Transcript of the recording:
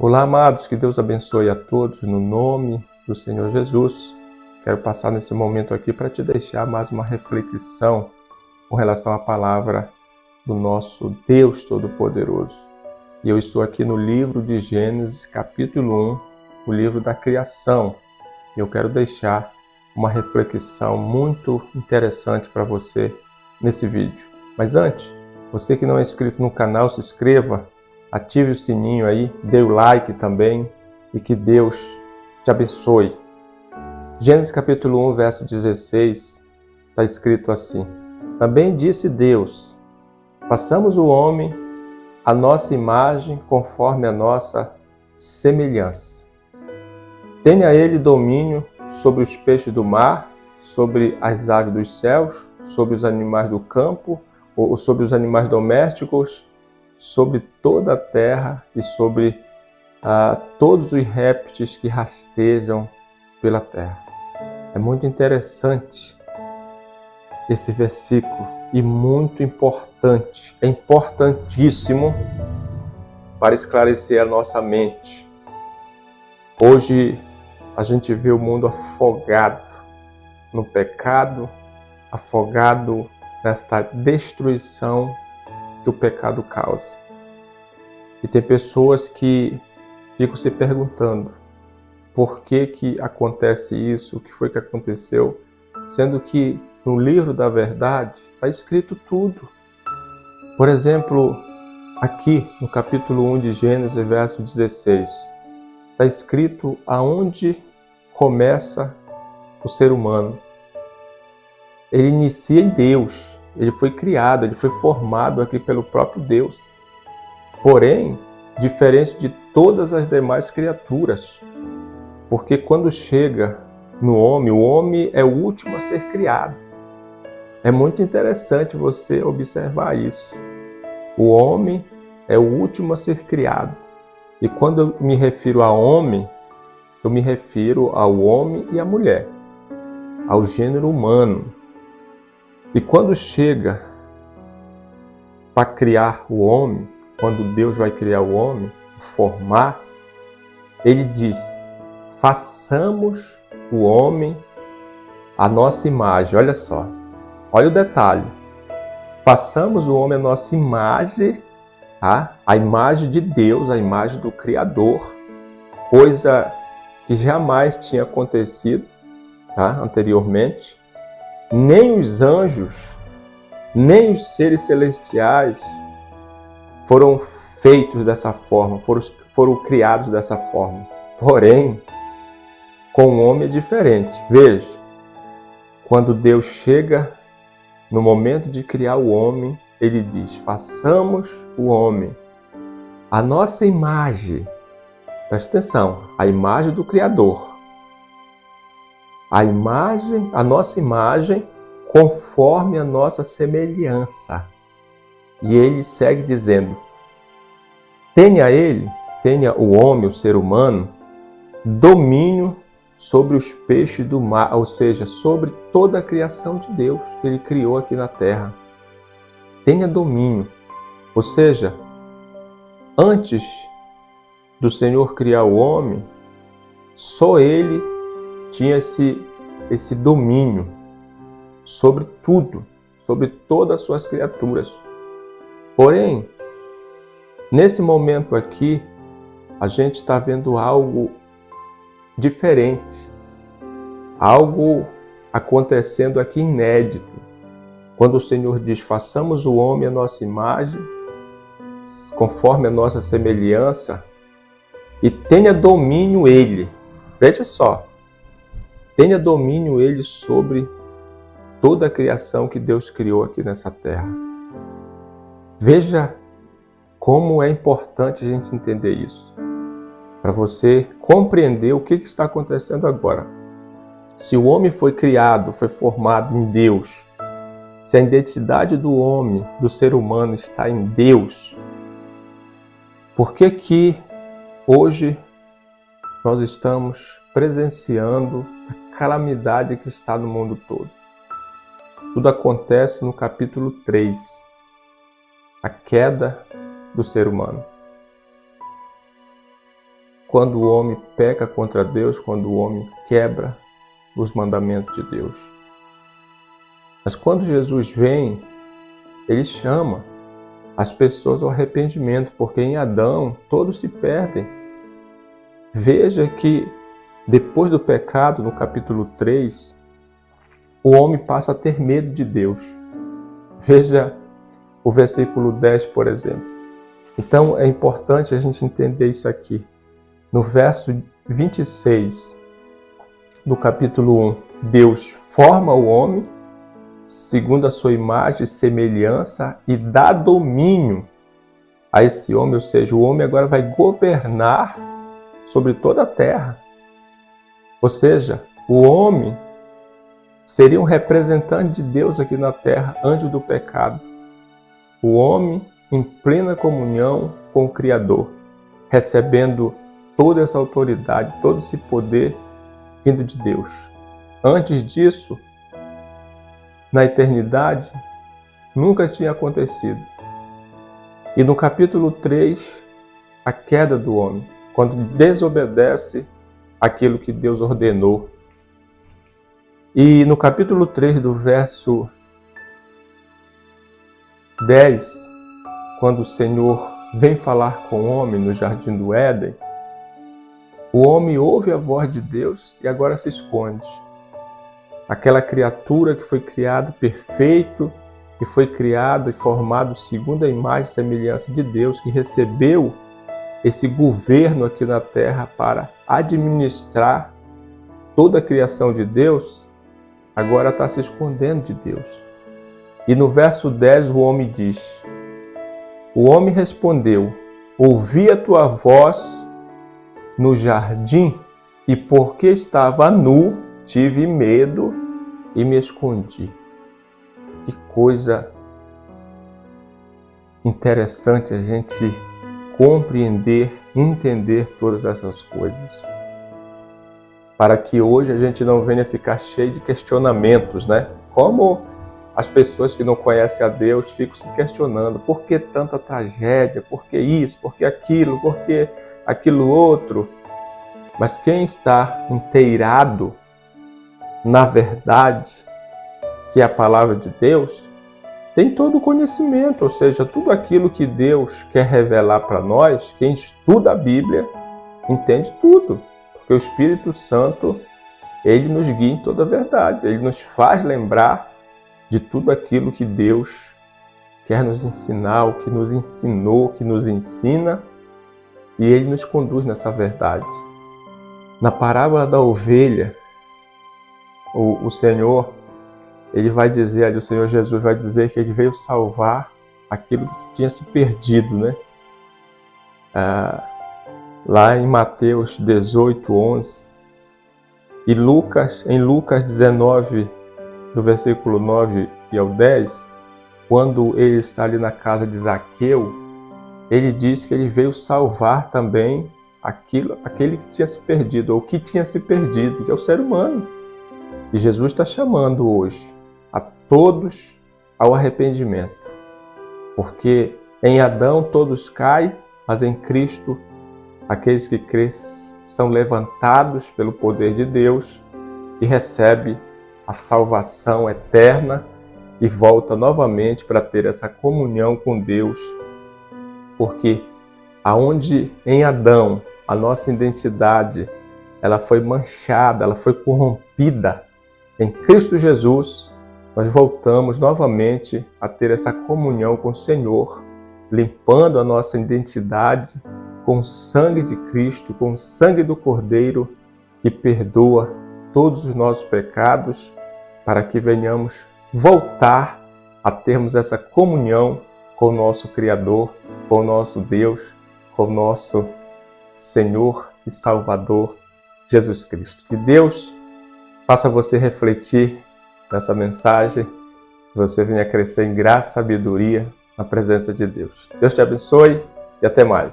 Olá, amados, que Deus abençoe a todos no nome do Senhor Jesus. Quero passar nesse momento aqui para te deixar mais uma reflexão com relação à palavra do nosso Deus Todo-Poderoso. E eu estou aqui no livro de Gênesis, capítulo 1, o livro da criação. E eu quero deixar uma reflexão muito interessante para você nesse vídeo. Mas antes, você que não é inscrito no canal, se inscreva. Ative o sininho aí, dê o like também e que Deus te abençoe. Gênesis capítulo 1, verso 16, está escrito assim: Também disse Deus, façamos o homem à nossa imagem, conforme a nossa semelhança. Tenha ele domínio sobre os peixes do mar, sobre as aves dos céus, sobre os animais do campo, ou sobre os animais domésticos, sobre toda a terra e sobre todos os répteis que rastejam pela terra. É muito interessante esse versículo e muito importante. É importantíssimo para esclarecer a nossa mente. Hoje a gente vê o mundo afogado no pecado, afogado nesta destruição que o pecado causa. E tem pessoas que ficam se perguntando por que acontece isso, o que foi que aconteceu, sendo que no livro da verdade está escrito tudo. Por exemplo, aqui no capítulo 1 de Gênesis, verso 16, está escrito aonde começa o ser humano. Ele inicia em Deus. Ele foi criado, ele foi formado aqui pelo próprio Deus. Porém, diferente de todas as demais criaturas. Porque quando chega no homem, o homem é o último a ser criado. É muito interessante você observar isso. O homem é o último a ser criado. E quando eu me refiro a homem, eu me refiro ao homem e à mulher, ao gênero humano. E quando chega para criar o homem, quando Deus vai criar o homem, formar, ele diz, façamos o homem à nossa imagem. Olha só, olha o detalhe. Façamos o homem à nossa imagem, a imagem de Deus, a imagem do Criador, coisa que jamais tinha acontecido anteriormente. Nem os anjos, nem os seres celestiais foram feitos dessa forma, foram criados dessa forma. Porém, com o homem é diferente. Veja, quando Deus chega no momento de criar o homem, ele diz, façamos o homem à nossa imagem. Presta atenção, a imagem do Criador. A nossa imagem, conforme a nossa semelhança. E ele segue dizendo, tenha o homem, o ser humano, domínio sobre os peixes do mar, ou seja, sobre toda a criação de Deus que ele criou aqui na terra. Tenha domínio. Ou seja, antes do Senhor criar o homem, só ele tinha esse domínio sobre tudo, sobre todas as suas criaturas. Porém, nesse momento aqui, a gente está vendo algo diferente, algo acontecendo aqui inédito. Quando o Senhor diz, façamos o homem à nossa imagem, conforme a nossa semelhança, e tenha domínio ele. Veja só, tenha domínio ele sobre toda a criação que Deus criou aqui nessa terra. Veja como é importante a gente entender isso, para você compreender o que está acontecendo agora. Se o homem foi criado, foi formado em Deus, se a identidade do homem, do ser humano está em Deus, por que hoje nós estamos presenciando a calamidade que está no mundo todo? Tudo acontece no capítulo 3, a queda do ser humano. quando o homem peca contra Deus, quando o homem quebra os mandamentos de Deus. Mas quando Jesus vem, ele chama as pessoas ao arrependimento, porque em Adão todos se perdem. Veja que depois do pecado, no capítulo 3, o homem passa a ter medo de Deus. Veja o versículo 10, por exemplo. Então é importante a gente entender isso aqui. No verso 26 do capítulo 1, Deus forma o homem segundo a sua imagem e semelhança e dá domínio a esse homem, ou seja, o homem agora vai governar sobre toda a terra. Ou seja, o homem seria um representante de Deus aqui na terra antes do pecado. O homem em plena comunhão com o Criador, recebendo toda essa autoridade, todo esse poder vindo de Deus. Antes disso, na eternidade, nunca tinha acontecido. E no capítulo 3, a queda do homem, quando desobedece aquilo que Deus ordenou. E no capítulo 3, do verso 10, quando o Senhor vem falar com o homem no jardim do Éden, o homem ouve a voz de Deus e agora se esconde. Aquela criatura que foi criada perfeito, que foi criado e formado segundo a imagem e semelhança de Deus, que recebeu esse governo aqui na terra para administrar toda a criação de Deus, agora está se escondendo de Deus. E no verso 10 o homem diz: o homem respondeu: ouvi a tua voz no jardim, e porque estava nu, tive medo e me escondi. Que coisa interessante a gente compreender, entender todas essas coisas. Para que hoje a gente não venha ficar cheio de questionamentos, né? Como as pessoas que não conhecem a Deus ficam se questionando: por que tanta tragédia? Por que isso? Por que aquilo? Por que aquilo outro? Mas quem está inteirado na verdade, que é a palavra de Deus, tem todo o conhecimento, ou seja, tudo aquilo que Deus quer revelar para nós, quem estuda a Bíblia entende tudo, porque o Espírito Santo, ele nos guia em toda a verdade, ele nos faz lembrar de tudo aquilo que Deus quer nos ensinar, o que nos ensinou, o que nos ensina, e ele nos conduz nessa verdade. Na parábola da ovelha, o Senhor, ele vai dizer ali, o Senhor Jesus vai dizer que ele veio salvar aquilo que tinha se perdido, né? Lá em Mateus 18, 11, e em Lucas 19, do versículo 9 e ao 10, quando ele está ali na casa de Zaqueu, ele diz que ele veio salvar também aquele que tinha se perdido, ou que tinha se perdido, que é o ser humano. E Jesus está chamando hoje a todos ao arrependimento. Porque em Adão todos caem, mas em Cristo aqueles que creem são levantados pelo poder de Deus e recebem a salvação eterna e volta novamente para ter essa comunhão com Deus. Porque aonde em Adão a nossa identidade ela foi manchada, ela foi corrompida, em Cristo Jesus nós voltamos novamente a ter essa comunhão com o Senhor, limpando a nossa identidade com o sangue de Cristo, com o sangue do Cordeiro, que perdoa todos os nossos pecados, para que venhamos voltar a termos essa comunhão com o nosso Criador, com o nosso Deus, com o nosso Senhor e Salvador, Jesus Cristo. Que Deus faça você refletir nessa mensagem, que você venha crescer em graça e sabedoria na presença de Deus. Deus te abençoe e até mais.